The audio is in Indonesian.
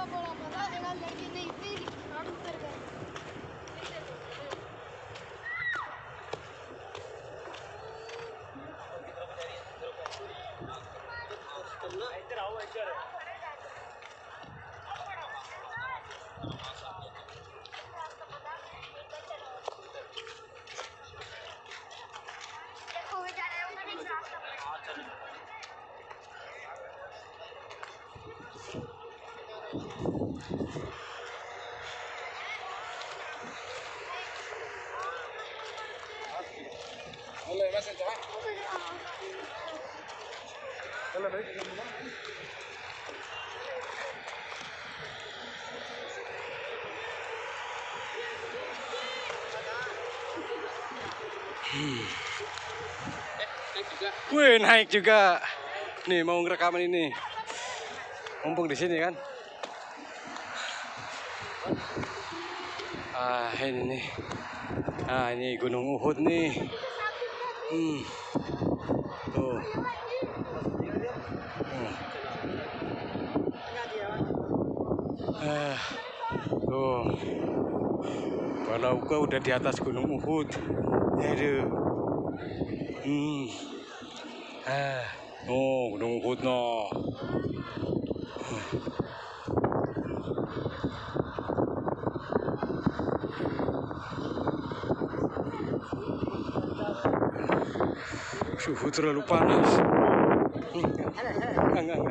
बड़ा मजा आएगा लड़की नहीं थी और ऊपर गए इधर आओ इधर Boleh mas enggak? Boleh baik ini. Wih, naik juga. Nih mau ngerekaman ini. Mumpung di sini kan. Ini nih. Ini Gunung Uhud nih. Tuh. Tuh. Kalau gua udah di atas Gunung Uhud. Aduh. Oh, Gunung Uhud no. Suhu terlalu panas. Enggak.